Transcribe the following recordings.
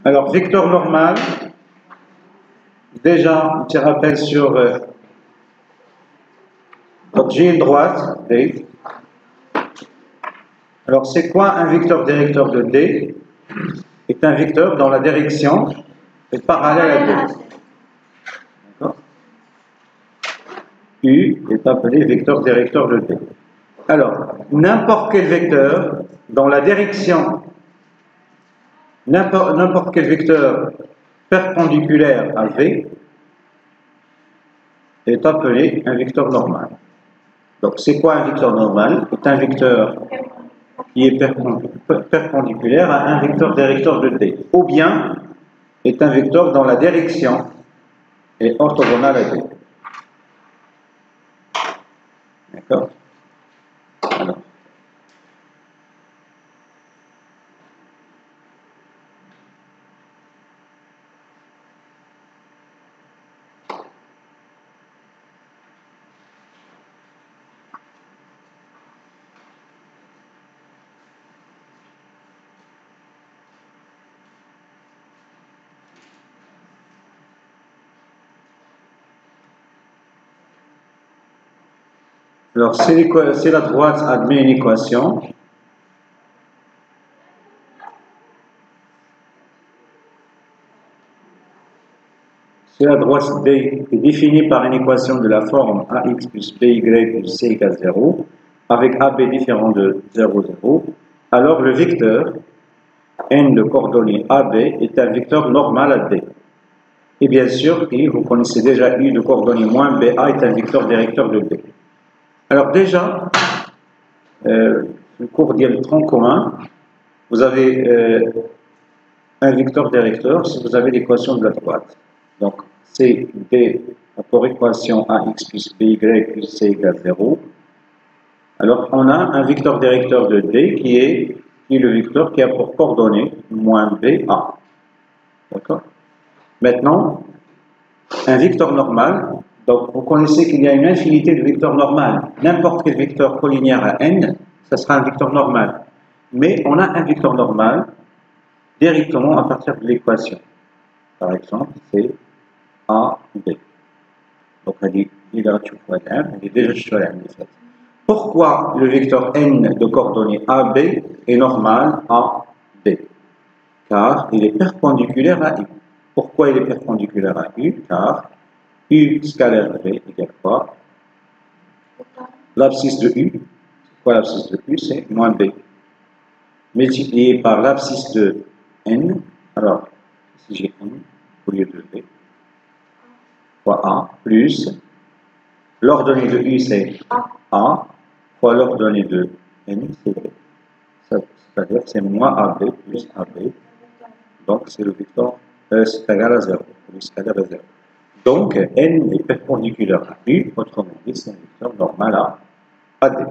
Alors, vecteur normal, déjà, un petit rappel sur. Donc, j'ai une droite, D. Alors, c'est quoi un vecteur directeur de D? C'est un vecteur dont la direction est parallèle à D. D'accord? U est appelé vecteur directeur de D. Alors, n'importe quel vecteur dont la direction, n'importe quel vecteur perpendiculaire à V est appelé un vecteur normal. Donc, c'est quoi un vecteur normal? C'est un vecteur qui est perpendiculaire à un vecteur directeur de D. Ou bien, est un vecteur dont la direction est orthogonale à D. D'accord? Alors. Alors, si la droite admet une équation, si la droite D est définie par une équation de la forme AX plus BY plus C égale 0, avec AB différent de 0, 0, alors le vecteur N de coordonnées AB est un vecteur normal à D. Et bien sûr, vous connaissez déjà U de coordonnées moins BA est un vecteur directeur de D. Alors déjà, le cours dit le tronc commun, vous avez un vecteur directeur si vous avez l'équation de la droite. Donc, c'est D pour équation AX plus BY plus C égale 0. Alors, on a un vecteur directeur de D qui est le vecteur qui a pour coordonnées moins BA. D'accord? Maintenant, un vecteur normal, donc vous connaissez qu'il y a une infinité de vecteurs normaux. N'importe quel vecteur collinéaire à n, ça sera un vecteur normal. Mais on a un vecteur normal directement à partir de l'équation. Par exemple, c'est AB. Donc, il est déjà sur la. Pourquoi le vecteur n de coordonnées AB est normal à B? Car il est perpendiculaire à U. Pourquoi il est perpendiculaire à U? Car U scalaire V égale quoi? L'abscisse de U. Quoi l'abscisse de U? C'est moins B. Multiplié par l'abscisse de N. Alors, si j'ai N au lieu de B, fois A, plus l'ordonnée de U, c'est A, fois l'ordonnée de N, c'est B. C'est-à-dire c'est moins AB plus AB. Donc, c'est le vecteur c'est égal à 0. C'est égal à 0. Donc, N est perpendiculaire à U, autrement dit, c'est un vecteur normal à D.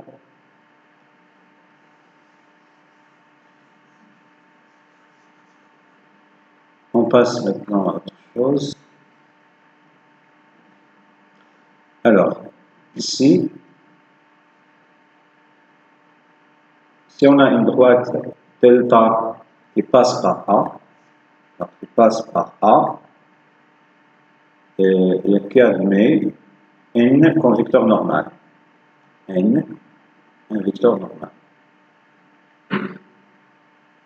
On passe maintenant à autre chose. Alors, ici, si on a une droite delta qui passe par A, et qui admet N comme vecteur normal. N, un vecteur normal.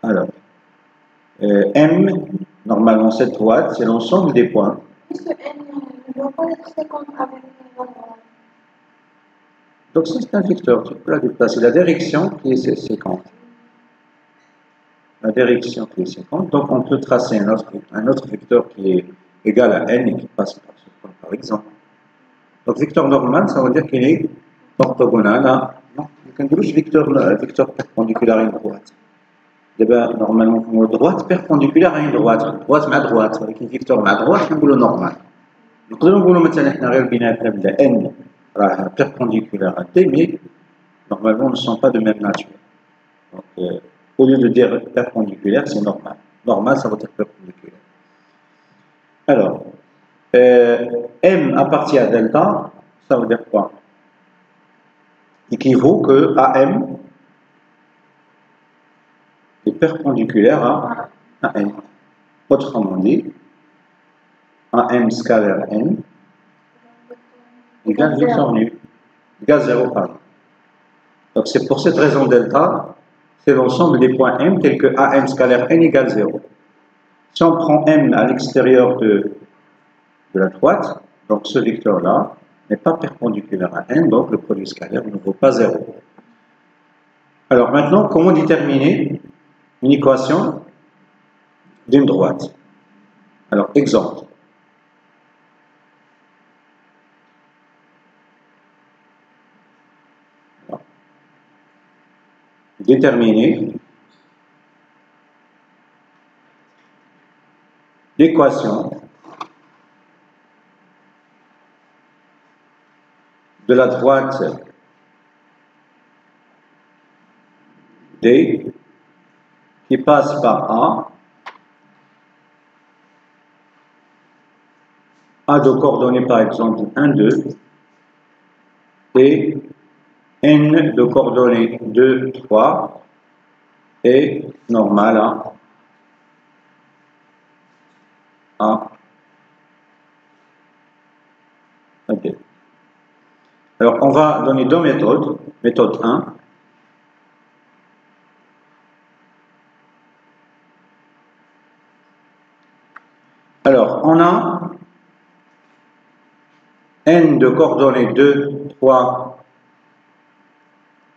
Alors, M, normalement cette droite, c'est l'ensemble des points. Est-ce que N ne doit pas être 50 avec une droite? Donc c'est un vecteur, tu peux la déplacer. La direction qui est 50. La direction qui est 50. Donc on peut tracer un autre vecteur qui est égal à N et qui passe par ce point, par exemple. Donc vecteur normal, ça veut dire qu'il est orthogonal à. Non, il y a vecteur perpendiculaire à une droite. D'abord, normalement, une droite perpendiculaire à une droite. Droite ma droite, avec un vecteur ma droite, on le normal. Donc, nous voulons maintenant N perpendiculaire à T, mais normalement, ne sont pas de même nature. Donc, au lieu de dire perpendiculaire, c'est normal. Normal, ça veut dire perpendiculaire. Alors, M appartient à delta, ça veut dire quoi? Équivaut que AM est perpendiculaire à N. Autrement dit, AM scalaire n égale vecteur nu, égale 0 pardon. Donc c'est pour cette raison delta, c'est l'ensemble des points m tels que AM scalaire n égale 0. Si on prend m à l'extérieur de la droite, donc ce vecteur-là n'est pas perpendiculaire à n, donc le produit scalaire ne vaut pas 0. Alors maintenant, comment déterminer une équation d'une droite? Alors, exemple. Déterminer l'équation de la droite D qui passe par A de coordonnées par exemple 1, 2, et N de coordonnées 2, 3, et normal à D. Alors on va donner deux méthodes. Méthode 1. Alors, on a n de coordonnées 2, 3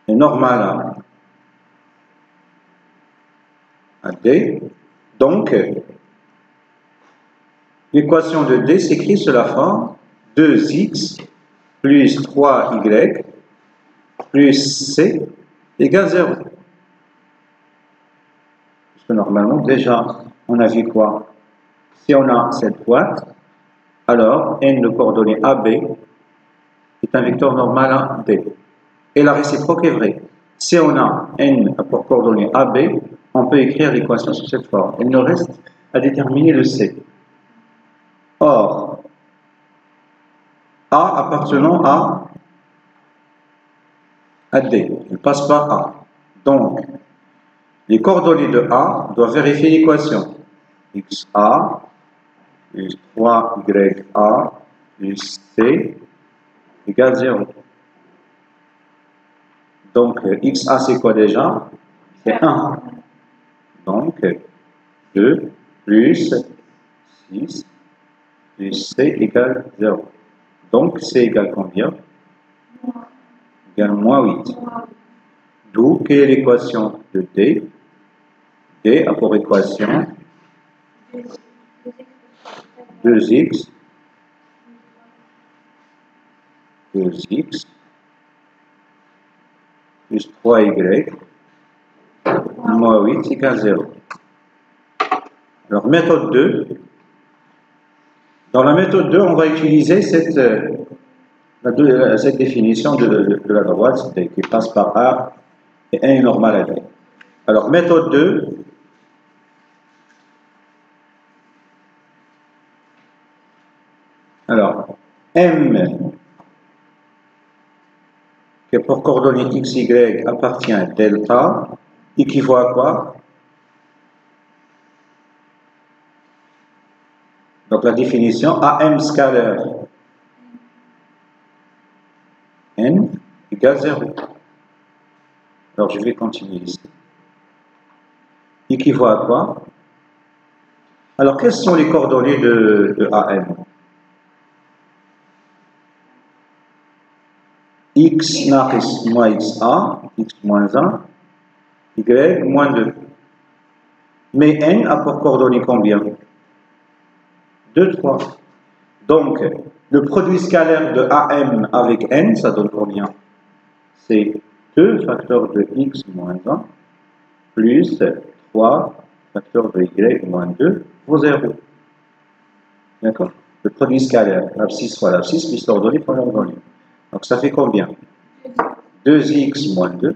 est normal à D. Donc, l'équation de D s'écrit sous la forme 2x plus 3y plus c égale 0. Parce que normalement, déjà, on a vu quoi? Si on a cette boîte, alors n de coordonnées AB est un vecteur normal à D. Et la réciproque est vraie. Si on a n pour coordonnées AB, on peut écrire l'équation sous cette forme. Il nous reste à déterminer le C. Or, A appartenant à D, il passe par A. Donc, les coordonnées de A doivent vérifier l'équation. XA plus 3YA plus C égale 0. Donc, XA c'est quoi déjà? C'est 1. Donc, 2 plus 6 plus C égale 0. Donc, C égale combien? Égale moins 8. D'où, quelle est l'équation de D? D a pour équation 2x plus 3y moins 8 égale 0. Alors, méthode 2. Dans la méthode 2, on va utiliser cette définition de la droite qui passe par A et n est normal à D. Alors, méthode 2. Alors, M qui pour coordonnées x, y appartient à delta équivaut à quoi? Donc la définition AM scalaire n égale 0. Alors je vais continuer ici. Équivaut à quoi? Alors quelles sont les coordonnées de AM? X naris moins xa, x moins 1, y moins 2. Mais n a pour coordonnées combien? 2, 3. Donc, le produit scalaire de AM avec n, ça donne combien? C'est 2 facteurs de x moins 1 plus 3 facteurs de y moins 2 pour 0. D'accord? Le produit scalaire, l'abscisse fois l'abscisse, plus l'ordonnée fois l'ordonnée. Donc, ça fait combien? 2x moins 2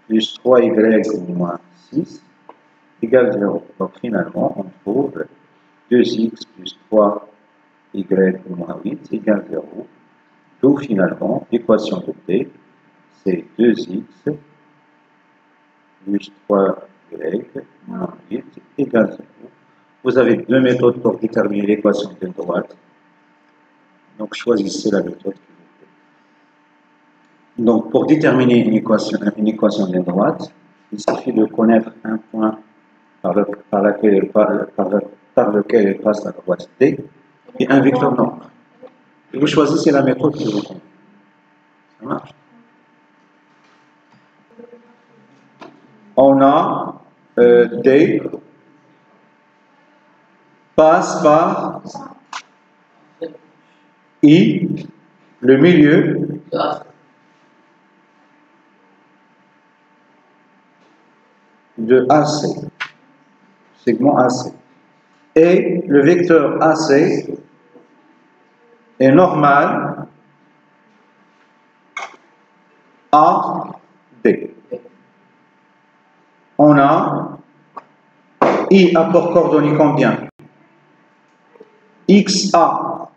plus 3y moins 6 égale 0. Donc, finalement, on trouve 2x plus 3y moins 8 égale 0. D'où finalement, l'équation de D, c'est 2x plus 3y moins 8 égale 0. Vous avez deux méthodes pour déterminer l'équation d'une droite. Donc choisissez la méthode qui vous plaît. Donc pour déterminer une équation d'une droite, il suffit de connaître un point par lequel elle passe la droite D et un vecteur normal. Et vous choisissez la méthode qui vous convient. Ça marche? On a D passe par I, le milieu, de AC, segment AC. Et le vecteur AC est normal à D. On a I a pour coordonnées combien? XA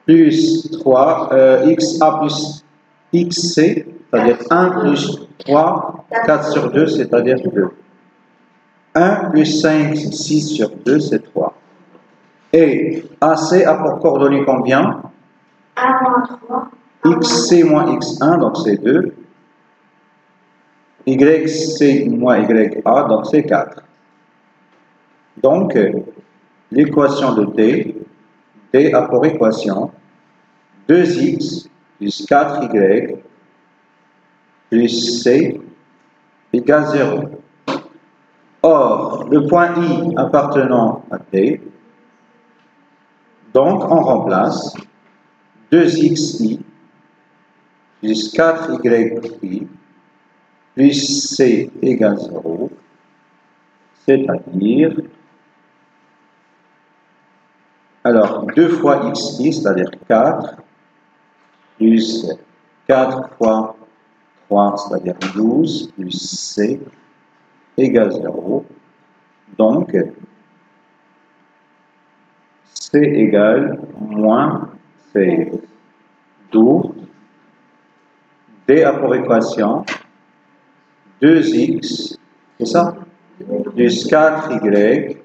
plus 3, XA plus XC, c'est-à-dire 1 plus 3, 4 sur 2, c'est-à-dire 2. 1 plus 5, 6 sur 2, c'est 3. Et AC a pour coordonnées combien? 1 moins 3. XC moins X1, donc c'est 2. YC moins YA, donc c'est 4. Donc, l'équation de D a pour équation 2x plus 4y plus c égale 0. Or, le point I appartenant à D, donc on remplace 2xi plus 4yi plus c égale 0, c'est-à-dire, alors 2 fois xi, c'est-à-dire 4, plus 4 fois 3, c'est-à-dire 12, plus c égale 0. Donc, c égale moins c. D'où D a pour équation 2x, c'est ça? Plus 4y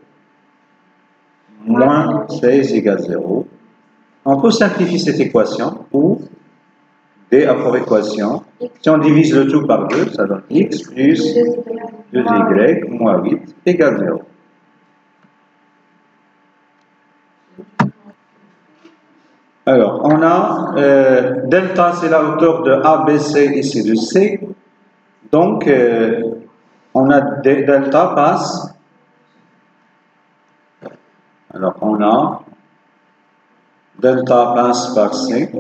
moins 16 égale 0. On peut simplifier cette équation où D a pour équation, si on divise le tout par 2, ça donne x plus 2y moins 8 égale 0. Alors, on a delta, c'est la hauteur de ABC ici de C. Donc, on a delta passe. Alors, on a delta passe par C.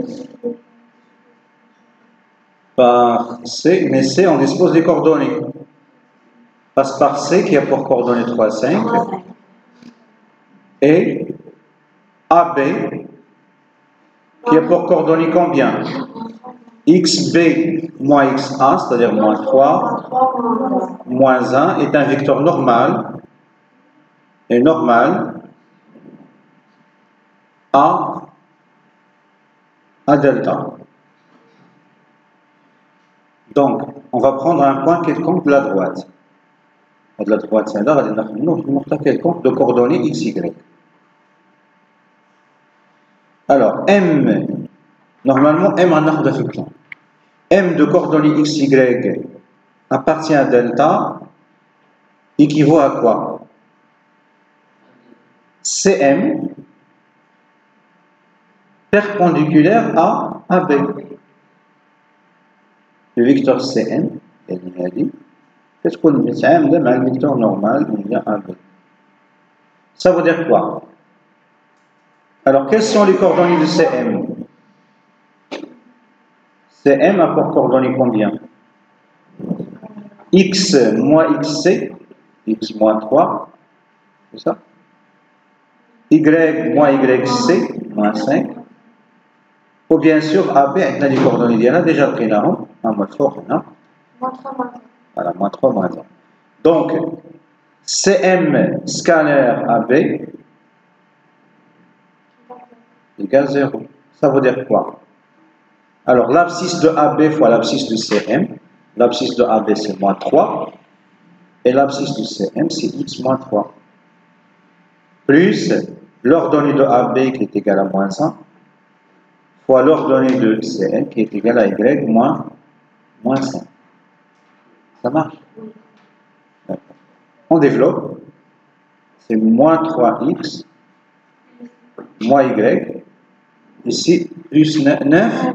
Par C, mais C, on dispose des coordonnées. Passe par C qui a pour coordonnées 3, 5. Et AB qui a pour coordonnées combien? XB moins XA, c'est-à-dire moins 3, moins 1, est un vecteur normal, et normal à delta. Donc, on va prendre un point quelconque de la droite. De la droite, c'est là, on quelconque de coordonnées XY. Alors, M, normalement, M en ordre de plan. M de coordonnées XY appartient à delta, équivaut à quoi? CM perpendiculaire à AB. Le vecteur CM, qu'est-ce qu'on met? CM de le vecteur normal, il y a AB. Ça veut dire quoi? Alors, quelles sont les coordonnées de CM? CM a pour coordonnées combien? X moins XC, X moins 3, c'est ça? Y moins YC, moins 5. Ou bien sûr, AB, on a les coordonnées, il y en a déjà pris là, moins 3, non? Voilà, moins 3, moins 1. Donc, CM scalaire AB égale 0. Ça veut dire quoi? Alors, l'abscisse de AB fois l'abscisse de CM, l'abscisse de AB c'est moins 3, et l'abscisse de CM c'est x moins 3. plus l'ordonnée de AB qui est égal à moins 1 fois l'ordonnée de CN qui est égal à Y moins 5. Ça marche? On développe. C'est moins 3x moins Y. Ici, plus 9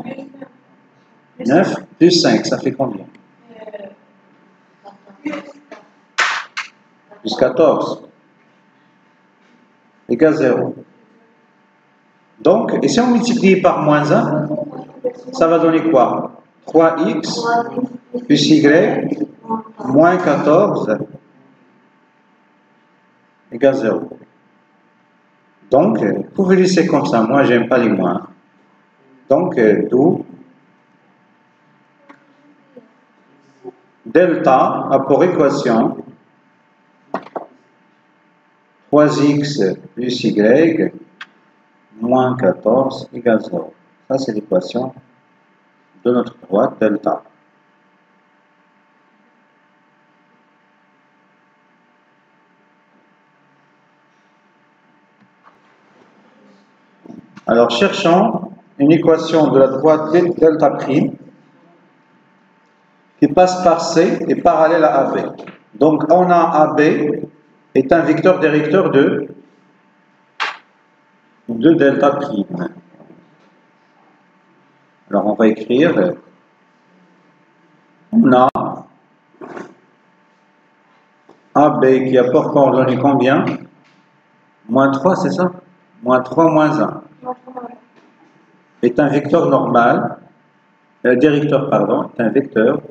plus 5, ça fait combien? Plus 14 égale 0. Donc, et si on multiplie par moins 1, ça va donner quoi? 3x plus y moins 14 égale 0. Donc, vous pouvez laisser comme ça. Moi, j'aime pas les moins. Donc, d'où delta a pour équation 3x plus y moins 14 égale 0. Ça, c'est l'équation de notre droite, delta. Alors, cherchons une équation de la droite delta prime qui passe par C et parallèle à AB. Donc, on a AB est un vecteur-directeur de delta prime. Alors, on va écrire, on a AB qui a pour coordonnée combien? Moins 3, c'est ça? Moins 3, moins 1. Est un vecteur normal, directeur, pardon, est un vecteur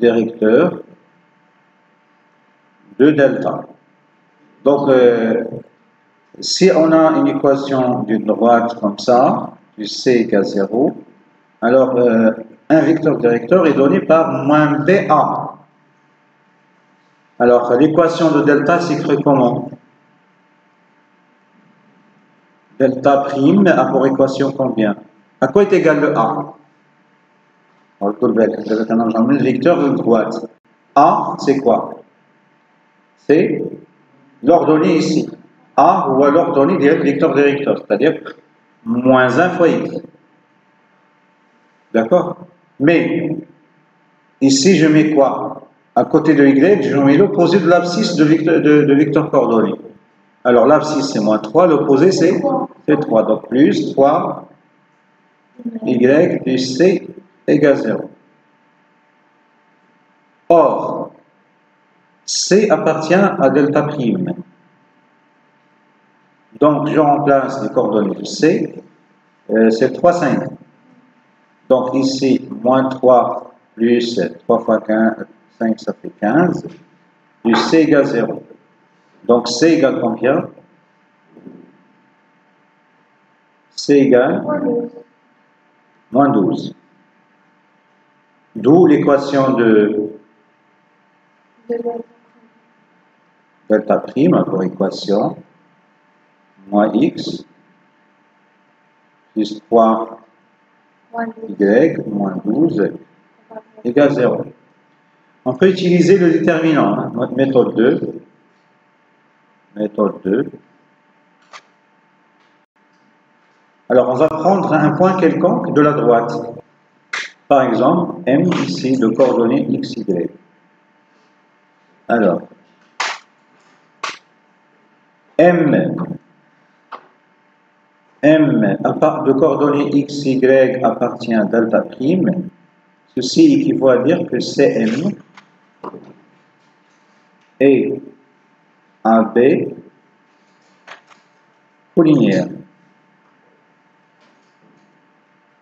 directeur de delta. Donc, si on a une équation d'une droite comme ça, du C égale 0, alors un vecteur directeur est donné par moins BA. Alors, l'équation de delta s'écrit comment? Delta prime a pour équation combien? À quoi est égal le A? Le vecteur de droite. A, c'est quoi? C'est l'ordonnée ici. A ou alors l'ordonnée des vecteurs directeurs, c'est-à-dire moins 1 fois x. D'accord? Mais, ici, je mets quoi? À côté de y, je mets l'opposé de l'abscisse de vecteur coordonné. Alors, l'abscisse, c'est moins 3, l'opposé, c'est 3. Donc, plus 3, y plus c égale 0. Or, c appartient à delta prime. Donc, je remplace les coordonnées de c, c'est 3, 5. Donc, ici, moins 3 plus 3 fois 15, 5, ça fait 15, plus c égale 0. Donc, c égale combien? C égale moins 12. D'où l'équation de delta prime pour équation moins x plus 3 y moins 12 égale 0. On peut utiliser le déterminant, hein, notre méthode 2. Méthode 2. Alors, on va prendre un point quelconque de la droite. Par exemple, M ici de coordonnées x, y. Alors, M de coordonnées x, y appartient à delta prime. Ceci équivaut à dire que Cm est AB collinière.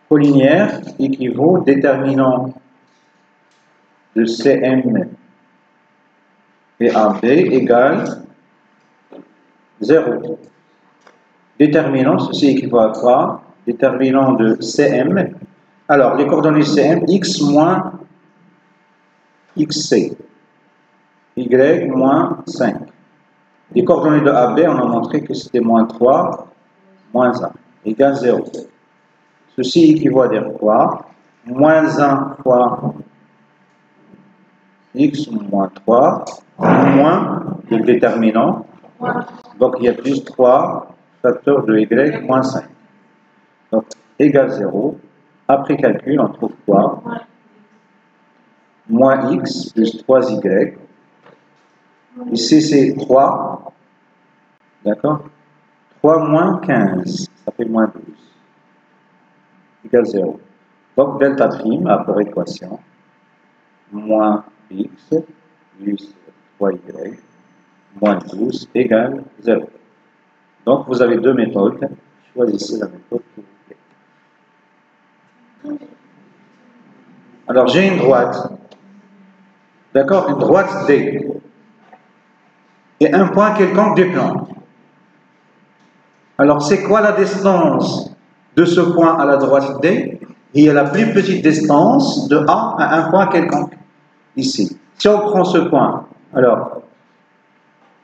Collinière équivaut déterminant de Cm et AB égale 0. Déterminant, ceci équivaut à quoi? Déterminant de Cm. Alors, les coordonnées Cm, x moins xc, y moins 5. Les coordonnées de AB, on a montré que c'était moins 3, moins 1, égale 0. Ceci équivaut à dire quoi? Moins 1 fois x moins 3 moins le déterminant. Donc il y a plus 3 facteurs de y moins 5. Donc égale 0. Après calcul, on trouve quoi? Moins x plus 3y. Ici c'est 3. D'accord? 3 moins 15, ça fait moins 12. Égale 0. Donc delta prime a pour équation moins x plus 3y moins 12 égale 0. Donc vous avez deux méthodes. Choisissez la méthode qui vous plaît. Alors j'ai une droite. D'accord? Une droite D. Et un point quelconque du plan. Alors c'est quoi la distance de ce point à la droite D? Il y a la plus petite distance de A à un point quelconque. Ici. Si on prend ce point, alors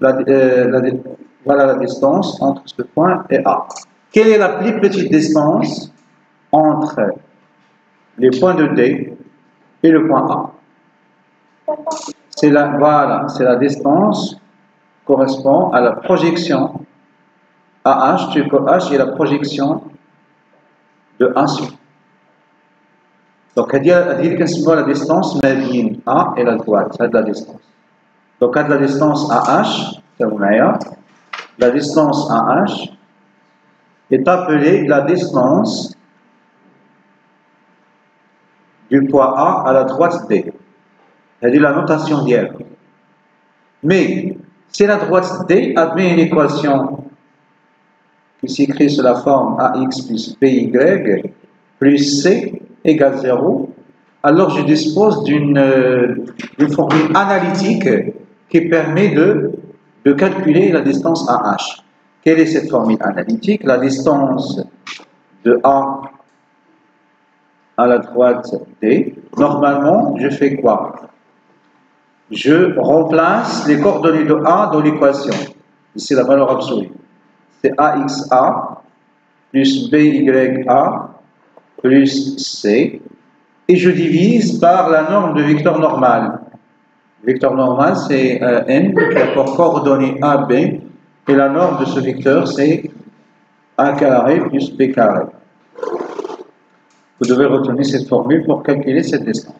voilà la distance entre ce point et A. Quelle est la plus petite distance entre les points de D et le point A? C'est la distance correspond à la projection AH, tu peux H est la projection de A sur. Donc, elle dit que la distance mais A et la droite, c'est de la distance. Donc, à de la distance AH, la distance AH est appelée la distance du point A à la droite D. Elle dit la notation d'hier. Mais, si la droite D admet une équation qui s'écrit sous la forme AX plus BY plus C égale 0, alors je dispose d'une formule analytique qui permet de calculer la distance AH. Quelle est cette formule analytique? La distance de A à la droite D. Normalement, je fais quoi? Je remplace les coordonnées de A dans l'équation. Ici, la valeur absolue. C'est AXA plus BYA plus C. Et je divise par la norme de vecteur normal. Le vecteur normal, c'est N qui a pour coordonnées AB. Et la norme de ce vecteur, c'est A carré plus B carré. Vous devez retenir cette formule pour calculer cette distance.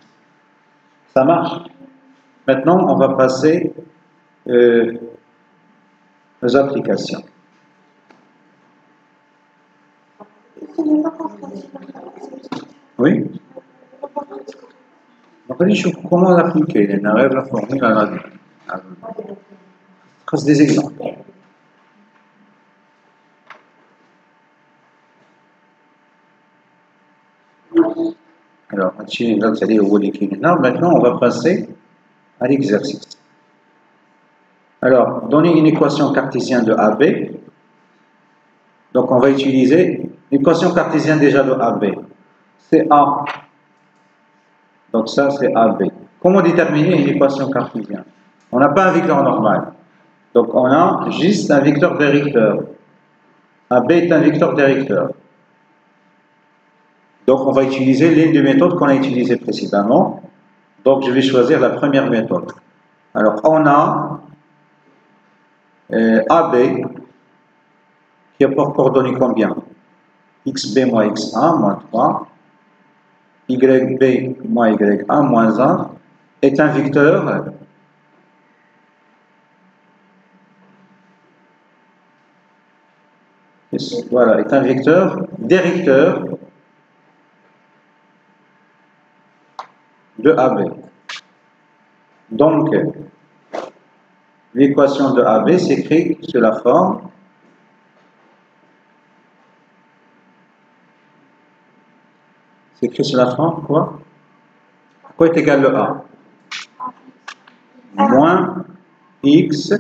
Ça marche? Maintenant, on va passer aux applications. Oui? Comment l'appliquer? On arrive la formule à la trace des exemples. Alors, maintenant, on va passer à l'exercice. Alors, donner une équation cartésienne de AB. Donc, on va utiliser l'équation cartésienne déjà de AB. C'est A. Donc, ça, c'est AB. Comment déterminer une équation cartésienne? On n'a pas un vecteur normal. Donc, on a juste un vecteur directeur. AB est un vecteur directeur. Donc, on va utiliser l'une des méthodes qu'on a utilisées précédemment. Donc, je vais choisir la première méthode. Alors, on a AB qui a pour coordonnées combien? XB moins XA moins 3, YB moins YA moins 1 est un vecteur voilà, est un vecteur directeur de AB. Donc, l'équation de AB s'écrit sous la forme quoi? Quoi est égal le A? Moins X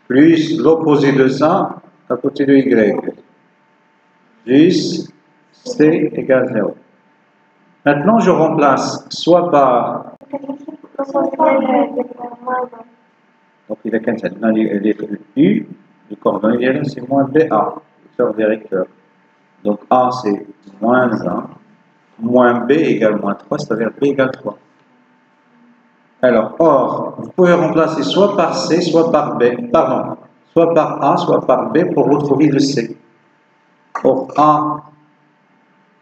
plus l'opposé de ça à côté de Y plus C égale 0. Maintenant, je remplace soit par... Donc, il est cancel. U, le coordonnée, c'est moins BA, vecteur directeur. Donc, A, c'est moins 1. Moins B égale moins 3, c'est-à-dire B égale 3. Alors, or, vous pouvez remplacer soit par C, soit par B, pardon, soit par A, soit par B pour retrouver le C. Or, A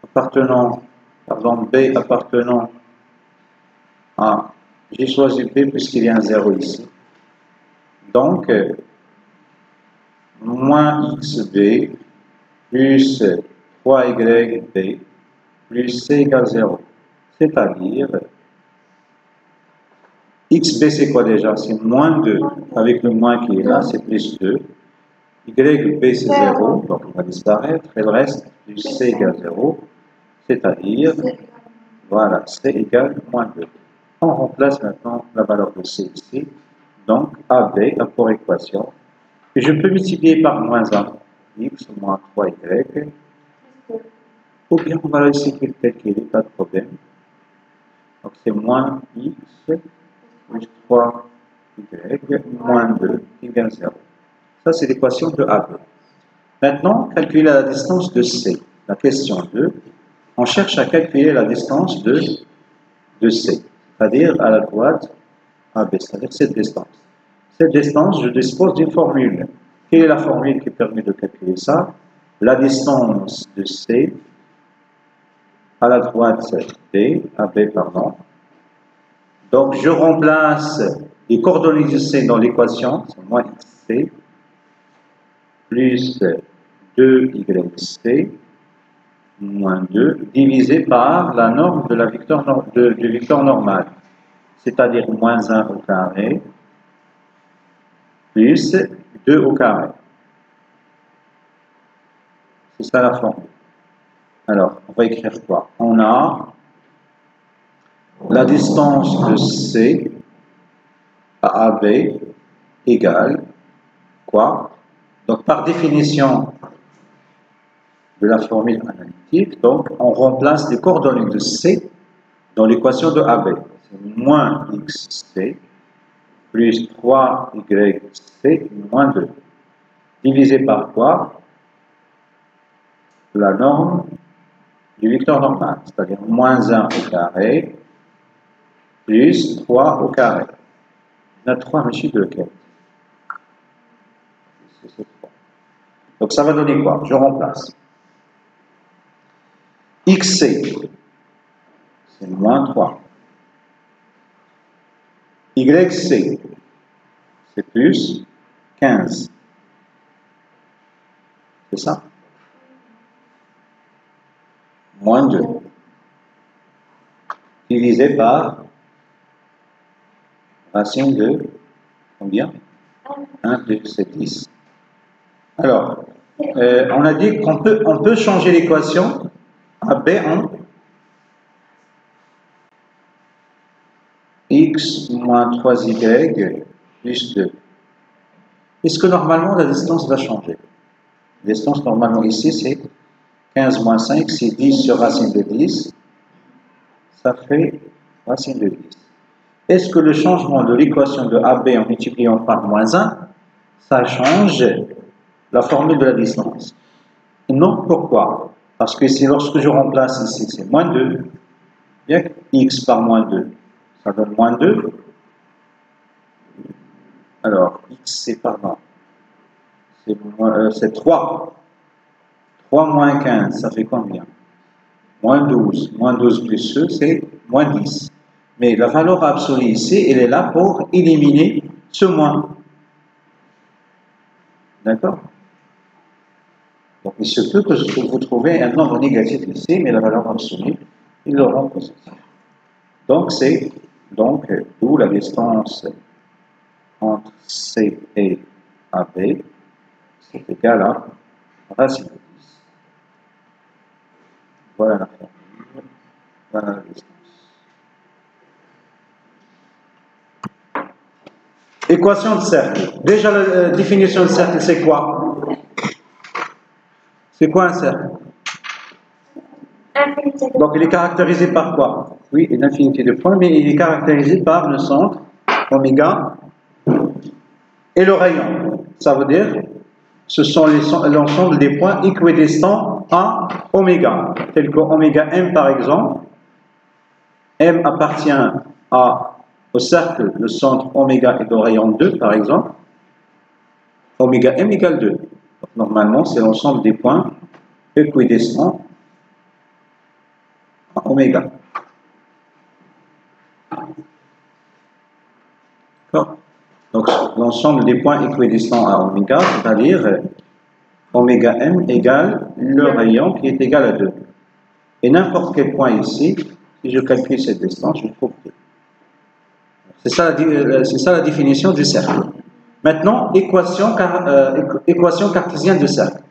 appartenant, pardon, B appartenant à, j'ai choisi B puisqu'il y a un 0 ici. Donc, moins XB plus 3YB plus C égale 0. C'est-à-dire, XB c'est quoi déjà? C'est moins 2. Avec le moins qui est là, c'est plus 2. YB c'est 0, donc il va disparaître. Et le reste, plus C égale 0. C'est-à-dire, voilà, C égale moins 2. On remplace maintenant la valeur de C ici. Donc, AB a pour équation. Et je peux multiplier par moins 1. X moins 3Y. Ou bien on va essayer de calculer, pas de problème. Donc c'est moins X plus 3Y moins 2 égale 0. Ça c'est l'équation de AB. Maintenant, calculer la distance de C. La question 2. On cherche à calculer la distance de C. C'est-à-dire à la droite AB, c'est-à-dire cette distance. Cette distance, je dispose d'une formule. Quelle est la formule qui permet de calculer ça? La distance de C à la droite B, AB, pardon. Donc, je remplace les coordonnées de C dans l'équation, c'est moins XC, plus 2YC, moins 2, divisé par la norme de la du vecteur normal, c'est-à-dire moins 1 au carré, plus 2 au carré. C'est ça la formule. Alors, on va écrire quoi? On a la distance de C à AB égale quoi? Donc, par définition de la formule analytique, donc, on remplace les coordonnées de C dans l'équation de AB. C'est moins XC plus 3YC moins 2. Divisé par quoi? La norme du vecteur normal, c'est-à-dire moins 1 au carré plus 3 au carré. On a 3 machines de lequel? C'est 3. Donc ça va donner quoi? Je remplace. XC, c'est moins 3. YC, c'est plus 15. C'est ça? Moins 2. Divisé par racine de combien? 1 plus c'est 10. Alors, on a dit qu'on peut changer l'équation AB en X moins 3Y plus 2. Est-ce que normalement la distance va changer? La distance normalement ici c'est 15 moins 5, c'est 10 sur racine de 10. Ça fait racine de 10. Est-ce que le changement de l'équation de AB en multipliant par moins 1, ça change la formule de la distance? Non, pourquoi? Parce que si lorsque je remplace ici, c'est moins 2, bien que x par moins 2, ça donne moins 2. Alors, x c'est, pardon, c'est 3. 3 moins 15, ça fait combien? Moins 12. Moins 12 plus ce, c'est moins 10. Mais la valeur absolue ici, elle est là pour éliminer ce moins. D'accord? Donc, il se peut que vous trouvez un nombre négatif ici, mais la valeur absolue, il le rend positif. Donc, c'est d'où la distance entre C et AB, c'est égal à racine de 10. Voilà la formule, voilà la distance. Équation de cercle. Déjà, la définition de cercle, c'est quoi? C'est quoi un cercle? Donc, il est caractérisé par quoi? Oui, une infinité de points, mais il est caractérisé par le centre, oméga, et le rayon. Ça veut dire, ce sont l'ensemble des points équidistants à oméga, tel que oméga m par exemple. M appartient à au cercle, le centre oméga est de rayon 2, par exemple, oméga m égale 2. Donc, normalement, c'est l'ensemble des points équidistants à oméga. Donc, l'ensemble des points équidistants à oméga, c'est-à-dire oméga m égale le rayon qui est égal à 2. Et n'importe quel point ici, si je calcule cette distance, je trouve 2. C'est ça la définition du cercle. Maintenant, équation cartésienne du cercle.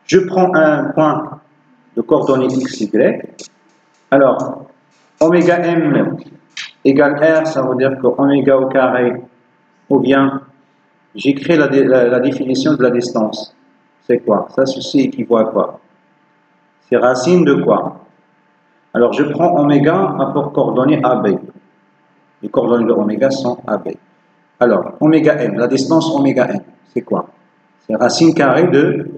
Je prends un point de coordonnées x, y. Alors, oméga m égale r, ça veut dire que oméga au carré, ou bien j'écris la définition de la distance. C'est quoi? Ça, ceci équivaut à quoi? C'est racine de quoi? Alors, je prends oméga à pour coordonnées AB. Les coordonnées de oméga sont AB. Alors, oméga m, la distance oméga m, c'est quoi? C'est racine carrée de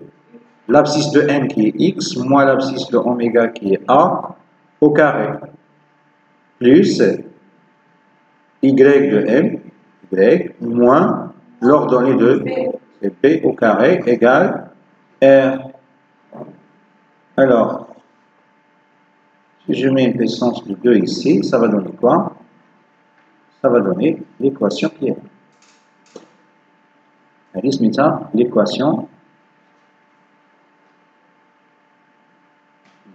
l'abscisse de n qui est x, moins l'abscisse de oméga qui est a, au carré, plus y de m, y, moins l'ordonnée de p au carré égale r. Alors, si je mets une puissance de 2 ici, ça va donner quoi? Ça va donner l'équation qui est. L'équation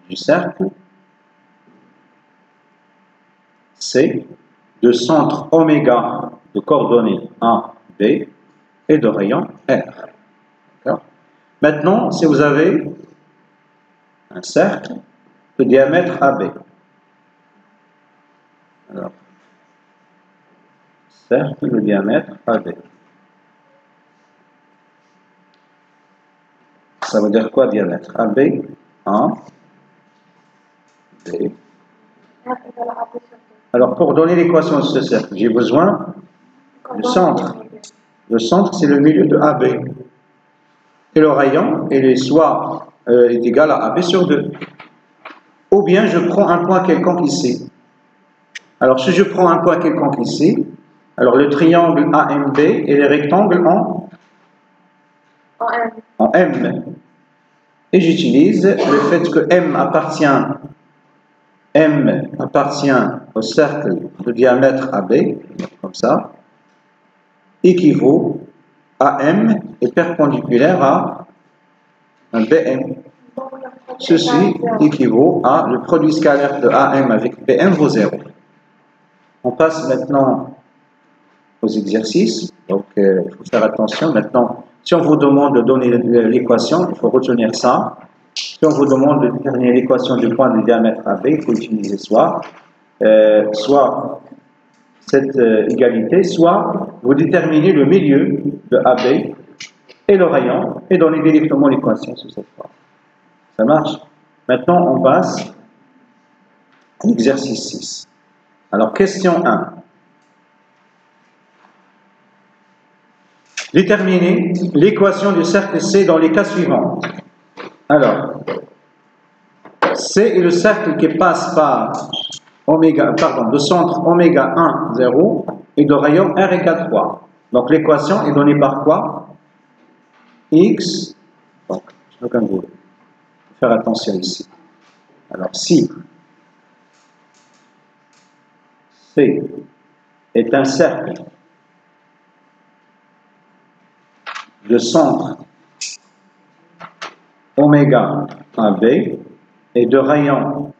du cercle C de centre oméga de coordonnées A, B et de rayon R. Maintenant, si vous avez un cercle de diamètre AB, alors, cercle de diamètre AB. Ça veut dire quoi diamètre? AB, A, B. Alors, pour donner l'équation de ce cercle, j'ai besoin du centre. Le centre, c'est le milieu de AB. Et le rayon, il est soit est égal à AB sur 2. Ou bien, je prends un point quelconque ici. Alors, si je prends un point quelconque ici, alors le triangle AMB et les rectangles en M. Et j'utilise le fait que M appartient au cercle de diamètre AB, comme ça, équivaut à M est perpendiculaire à un BM. Ceci équivaut à le produit scalaire de AM avec BM vaut 0. On passe maintenant aux exercices. Donc, il faut faire attention. Maintenant, si on vous demande de donner l'équation, il faut retenir ça. Si on vous demande de déterminer l'équation du point de diamètre AB, il faut utiliser soit cette égalité, soit vous déterminez le milieu de AB et le rayon et donnez directement l'équation sous cette forme. Ça marche? Maintenant, on passe à l'exercice 6. Alors, question 1. Déterminer l'équation du cercle C dans les cas suivants. Alors, C est le cercle qui passe par le centre oméga 1, 0 et de rayon R égale 3. Donc l'équation est donnée par quoi? X, donc, comme vous voulez. Faire attention ici. Alors, si C est un cercle de centre oméga AB et de rayon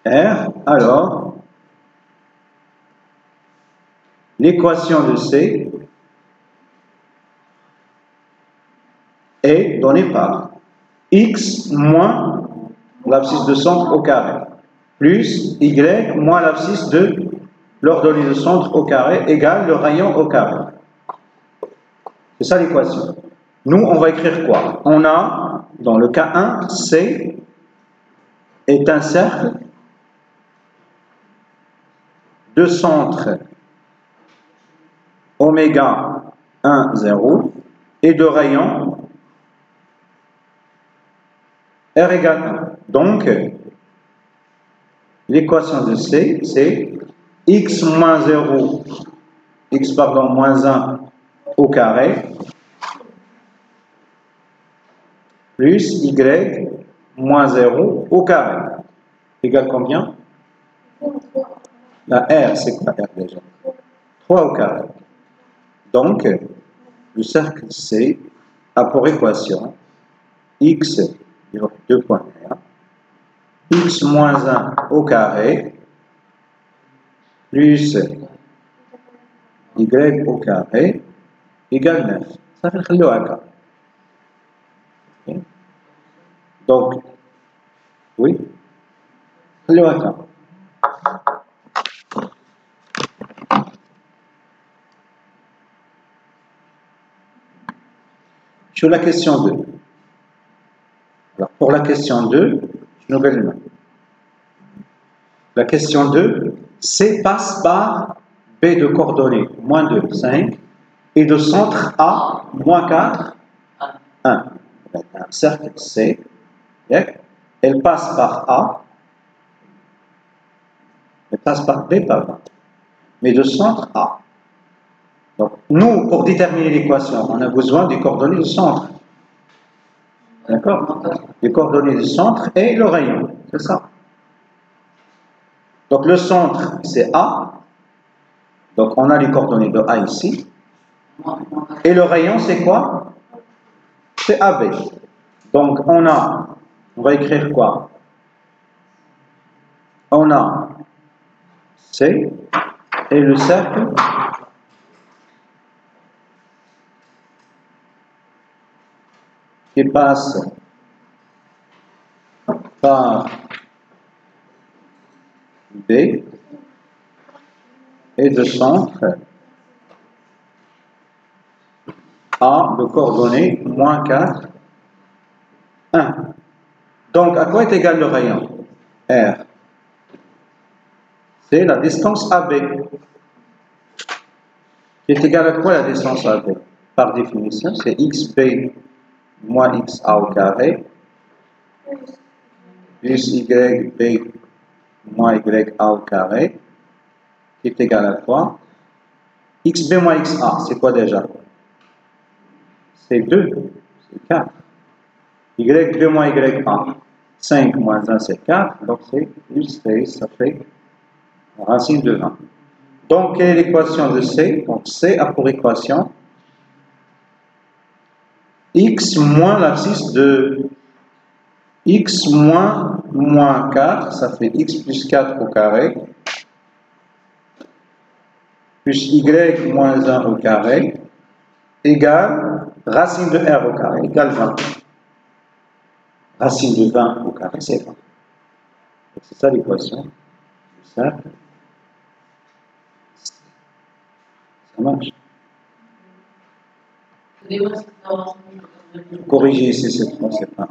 R, alors l'équation de C est donnée par x moins l'abscisse de centre au carré plus y moins l'abscisse de l'ordonnée de centre au carré égale le rayon au carré. C'est ça l'équation. Nous, on va écrire quoi? On a, dans le cas 1, C est un cercle de centre oméga 1, 0 et de rayon R égale 1. Donc, l'équation de C, c'est x moins 0, x pardon, moins 1 au carré, plus y moins 0 au carré, égale combien? La R, c'est quoi R déjà? 3 au carré. Donc, le cercle C a pour équation x, 2 points R, x moins 1 au carré, plus y au carré, égale 9. Ça fait le carré. Donc, oui, le carré. Sur la question 2. Alors, pour la question 2, nouvelle main. La question 2, C passe par B de coordonnées moins 2, 5, et de centre A, moins 4, 1. Donc, un cercle C, elle passe par A, elle passe par B, pardon, mais de centre A. Donc, nous, pour déterminer l'équation, on a besoin des coordonnées du centre. D'accord? Les coordonnées du centre et le rayon, c'est ça. Donc, le centre, c'est A. Donc, on a les coordonnées de A ici. Et le rayon, c'est quoi? C'est AB. Donc, on va écrire quoi? On a C et le cercle qui passe par B et de centre A de coordonnées moins 4, 1. Donc, à quoi est égal le rayon? R. C'est la distance AB. Qui est égale à quoi la distance AB? Par définition, c'est xb moins xa au carré plus yb moins ya au carré qui est égal à quoi? Xb moins xa, c'est quoi déjà? C'est 2, c'est 4. Yb moins ya, 5 moins 1 c'est 4, donc c'est plus 16, ça fait racine de 20. Donc, quelle est l'équation de C? Donc, C a pour équation x moins l'abscisse de x moins 4, ça fait x plus 4 au carré, plus y moins 1 au carré, égale racine de r au carré, égale 20. Racine de 20 au carré, c'est 20. C'est ça l'équation du cercle. Ça marche. Corriger ici, c'est 3, c'est pas 1.